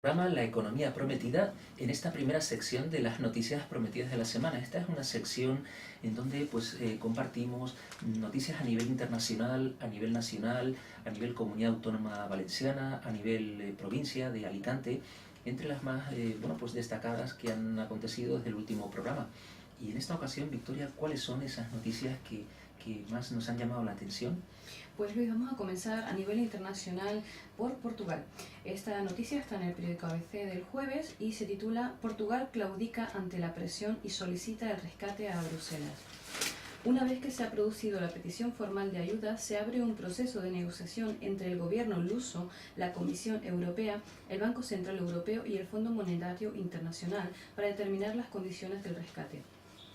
Programa La Economía Prometida en esta primera sección de las noticias prometidas de la semana. Esta es una sección en donde compartimos noticias a nivel internacional, a nivel nacional, a nivel Comunidad Autónoma Valenciana, a nivel provincia de Alicante, entre las más destacadas que han acontecido desde el último programa. Y en esta ocasión, Victoria, ¿cuáles son esas noticias que más nos han llamado la atención? Pues Luis, vamos a comenzar a nivel internacional por Portugal. Esta noticia está en el periódico ABC del jueves y se titula "Portugal claudica ante la presión y solicita el rescate a Bruselas". Una vez que se ha producido la petición formal de ayuda, se abre un proceso de negociación entre el gobierno luso, la Comisión Europea, el Banco Central Europeo y el Fondo Monetario Internacional para determinar las condiciones del rescate.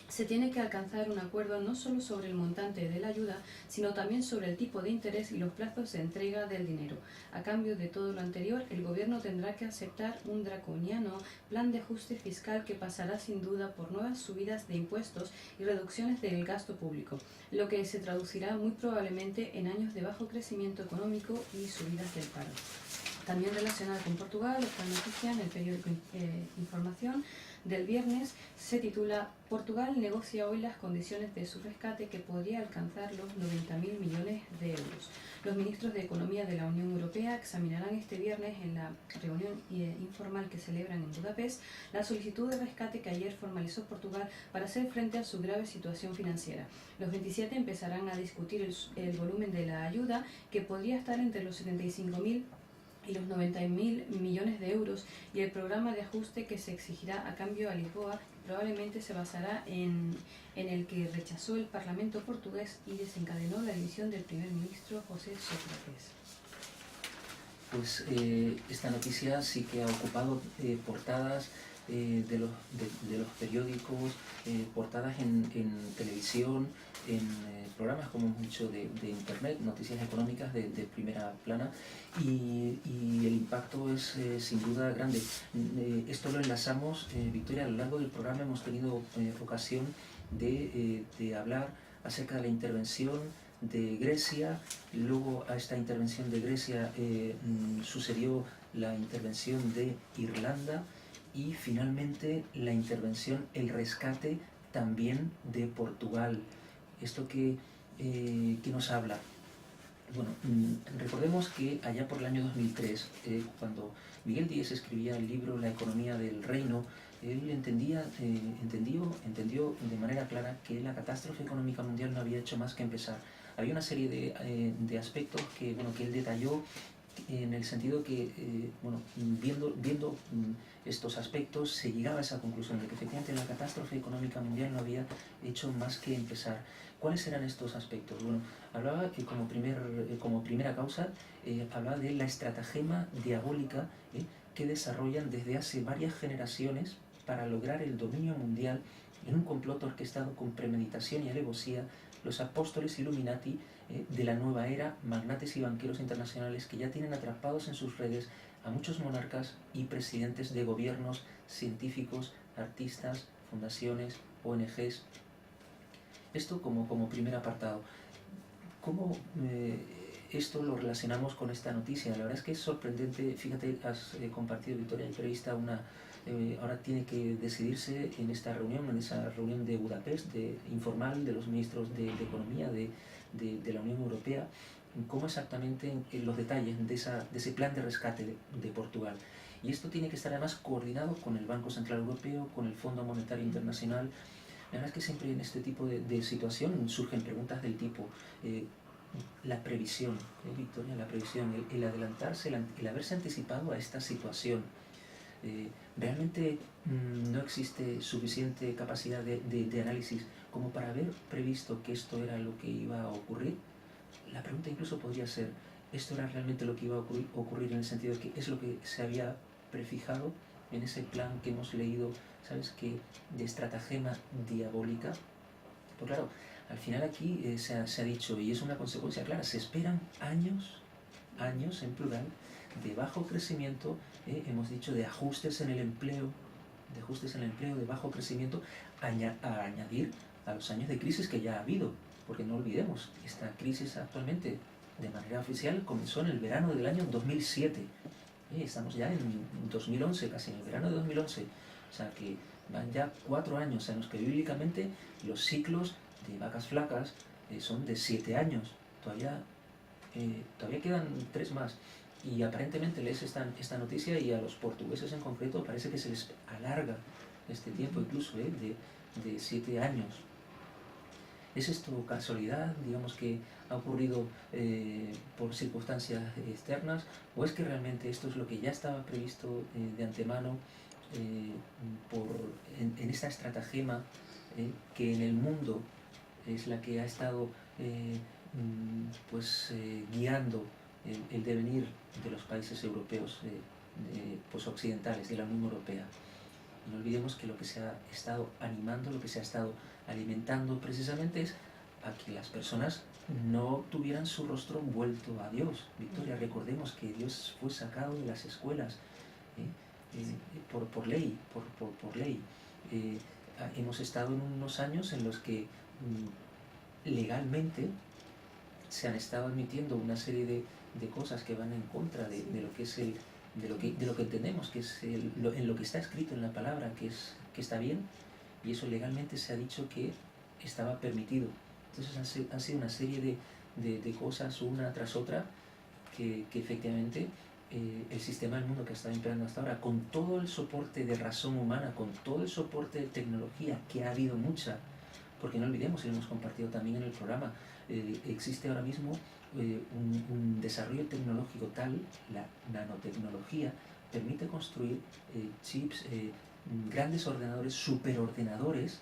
Se tiene que alcanzar un acuerdo no solo sobre el montante de la ayuda, sino también sobre el tipo de interés y los plazos de entrega del dinero. A cambio de todo lo anterior, el gobierno tendrá que aceptar un draconiano plan de ajuste fiscal que pasará sin duda por nuevas subidas de impuestos y reducciones del gasto público, lo que se traducirá muy probablemente en años de bajo crecimiento económico y subidas del paro. También relacionada con Portugal, esta noticia en el periódico Información del viernes se titula "Portugal negocia hoy las condiciones de su rescate que podría alcanzar los 90.000 millones de euros". Los ministros de Economía de la Unión Europea examinarán este viernes en la reunión informal que celebran en Budapest la solicitud de rescate que ayer formalizó Portugal para hacer frente a su grave situación financiera. Los 27 empezarán a discutir el volumen de la ayuda, que podría estar entre los 75.000 y los 90.000 millones de euros, y el programa de ajuste que se exigirá a cambio a Lisboa probablemente se basará en el que rechazó el Parlamento portugués y desencadenó la dimisión del primer ministro José Sócrates. Pues esta noticia sí que ha ocupado portadas de los periódicos, portadas en televisión, en programas, como hemos dicho, de internet, noticias económicas de primera plana, y el impacto es sin duda grande. Esto lo enlazamos, Victoria. A lo largo del programa hemos tenido ocasión de hablar acerca de la intervención de Grecia. Luego a esta intervención de Grecia sucedió la intervención de Irlanda y finalmente la intervención, el rescate también de Portugal. ¿Esto qué nos habla? Bueno, recordemos que allá por el año 2003, cuando Miguel Díez escribía el libro La economía del reino, él entendió de manera clara que la catástrofe económica mundial no había hecho más que empezar. Había una serie de aspectos que él detalló, en el sentido que, viendo estos aspectos, se llegaba a esa conclusión de que efectivamente la catástrofe económica mundial no había hecho más que empezar. ¿Cuáles eran estos aspectos? Bueno, hablaba que como primera causa, hablaba de la estratagema diabólica que desarrollan desde hace varias generaciones para lograr el dominio mundial en un complot orquestado con premeditación y alevosía, los apóstoles Illuminati de la nueva era, magnates y banqueros internacionales que ya tienen atrapados en sus redes a muchos monarcas y presidentes de gobiernos, científicos, artistas, fundaciones, ONGs. Esto como primer apartado. ¿Cómo esto lo relacionamos con esta noticia? La verdad es que es sorprendente. Fíjate, has compartido, Victoria, el periodista, ahora tiene que decidirse en esa reunión de Budapest, informal, de los ministros de Economía de la Unión Europea, cómo exactamente los detalles de ese plan de rescate de Portugal. Y esto tiene que estar además coordinado con el Banco Central Europeo, con el Fondo Monetario Internacional. La verdad es que siempre en este tipo de situación surgen preguntas del tipo la previsión, Victoria, la previsión, el adelantarse, el haberse anticipado a esta situación. Realmente no existe suficiente capacidad de análisis como para haber previsto que esto era lo que iba a ocurrir. La pregunta incluso podría ser, ¿esto era realmente lo que iba a ocurrir en el sentido de que es lo que se había prefijado en ese plan que hemos leído, ¿sabes qué? De estratagema diabólica? Pues claro, al final aquí se ha dicho, y es una consecuencia clara, se esperan años en plural, de bajo crecimiento, hemos dicho, de ajustes en el empleo, de bajo crecimiento, a añadir a los años de crisis que ya ha habido, porque no olvidemos, esta crisis actualmente, de manera oficial, comenzó en el verano del año 2007. Estamos ya en 2011, casi en el verano de 2011. O sea que van ya 4 años en los que bíblicamente los ciclos de vacas flacas son de 7 años. Todavía quedan 3 más. Y aparentemente lees esta noticia y a los portugueses en concreto parece que se les alarga este tiempo incluso de 7 años. ¿Es esto casualidad, digamos, que ha ocurrido por circunstancias externas, o es que realmente esto es lo que ya estaba previsto de antemano en esta estratagema que en el mundo es la que ha estado guiando el devenir de los países europeos occidentales, de la Unión Europea? Y no olvidemos que lo que se ha estado animando, lo que se ha estado alimentando precisamente es a que las personas no tuvieran su rostro vuelto a Dios. Victoria, recordemos que Dios fue sacado de las escuelas por ley. Hemos estado en unos años en los que legalmente se han estado admitiendo una serie de cosas que van en contra de lo que es de lo que entendemos que es en lo que está escrito en la palabra, que está bien, y eso legalmente se ha dicho que estaba permitido. Entonces han sido una serie de cosas una tras otra que efectivamente el sistema del mundo que ha estado imperando hasta ahora, con todo el soporte de razón humana, con todo el soporte de tecnología, que ha habido mucha, porque no olvidemos, y lo hemos compartido también en el programa, existe ahora mismo un desarrollo tecnológico tal, la nanotecnología permite construir chips, grandes ordenadores, superordenadores,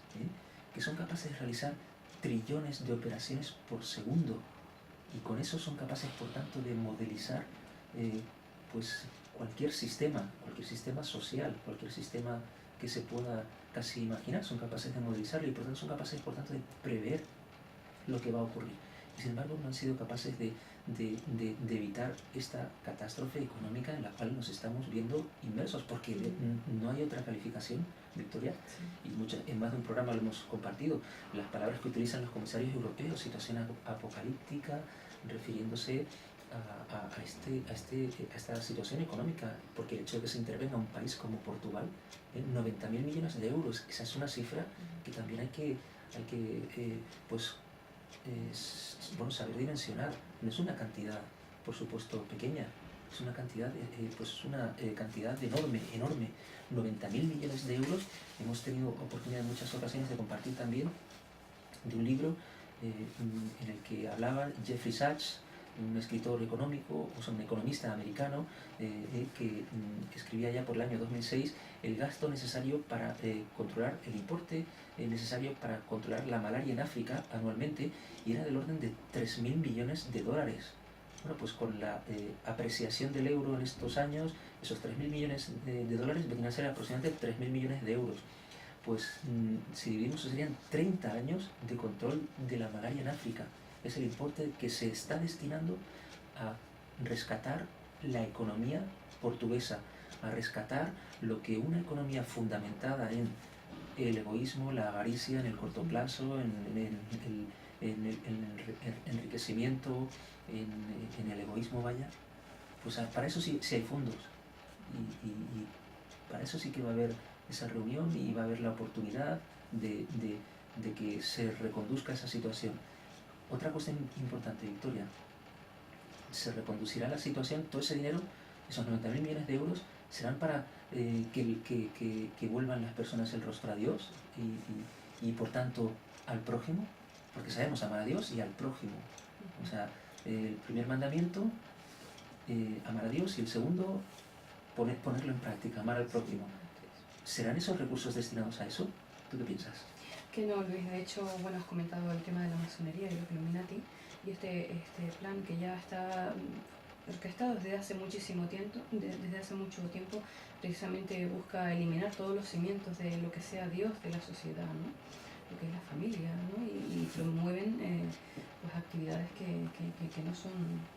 que son capaces de realizar trillones de operaciones por segundo, y con eso son capaces, por tanto, de modelizar cualquier sistema social, cualquier sistema que se pueda casi imaginar, son capaces de modelizarlo, y por tanto son capaces, por tanto, de prever lo que va a ocurrir. Y sin embargo no han sido capaces de evitar esta catástrofe económica en la cual nos estamos viendo inmersos, porque no hay otra calificación, Victoria, y en más de un programa lo hemos compartido, las palabras que utilizan los comisarios europeos: situación apocalíptica, refiriéndose a esta situación económica, porque el hecho de que se intervenga un país como Portugal, 90.000 millones de euros, esa es una cifra que también hay que saber dimensionar. No es una cantidad, por supuesto, pequeña, es una cantidad, cantidad enorme. 90.000 millones de euros. Hemos tenido oportunidad en muchas ocasiones de compartir también de un libro en el que hablaba Jeffrey Sachs, un escritor económico, un economista americano, que escribía ya por el año 2006 el gasto necesario para controlar el importe necesario para controlar la malaria en África anualmente, y era del orden de 3.000 millones de dólares. Bueno, pues con la apreciación del euro en estos años, esos 3.000 millones de dólares venían a ser aproximadamente 3.000 millones de euros. Pues si dividimos, serían 30 años de control de la malaria en África. Es el importe que se está destinando a rescatar la economía portuguesa, a rescatar lo que una economía fundamentada en el egoísmo, la avaricia en el corto plazo, en el enriquecimiento, en el egoísmo, pues para eso sí hay fondos, y para eso sí que va a haber esa reunión, y va a haber la oportunidad de que se reconduzca esa situación. Otra cuestión importante, Victoria: se reconducirá la situación, todo ese dinero, esos 90.000 millones de euros, serán para que vuelvan las personas el rostro a Dios y por tanto al prójimo, porque sabemos amar a Dios y al prójimo. O sea, el primer mandamiento, amar a Dios, y el segundo, ponerlo en práctica, amar al prójimo. ¿Serán esos recursos destinados a eso? ¿Tú qué piensas? Que no, Luis, de hecho, bueno, has comentado el tema de la masonería y los Illuminati, y este plan que ya está orquestado desde hace muchísimo tiempo, precisamente busca eliminar todos los cimientos de lo que sea Dios de la sociedad, ¿no? Lo que es la familia, ¿no? Y promueven pues actividades que no son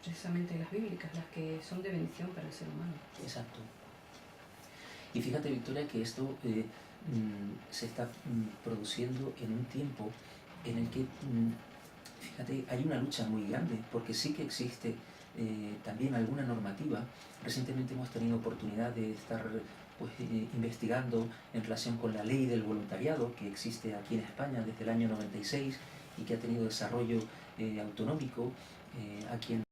precisamente las bíblicas, las que son de bendición para el ser humano. Exacto. Y fíjate, Victoria, que esto se está produciendo en un tiempo en el que, fíjate, hay una lucha muy grande, porque sí que existe también alguna normativa. Recientemente hemos tenido oportunidad de estar pues, investigando en relación con la ley del voluntariado que existe aquí en España desde el año 96 y que ha tenido desarrollo autonómico aquí en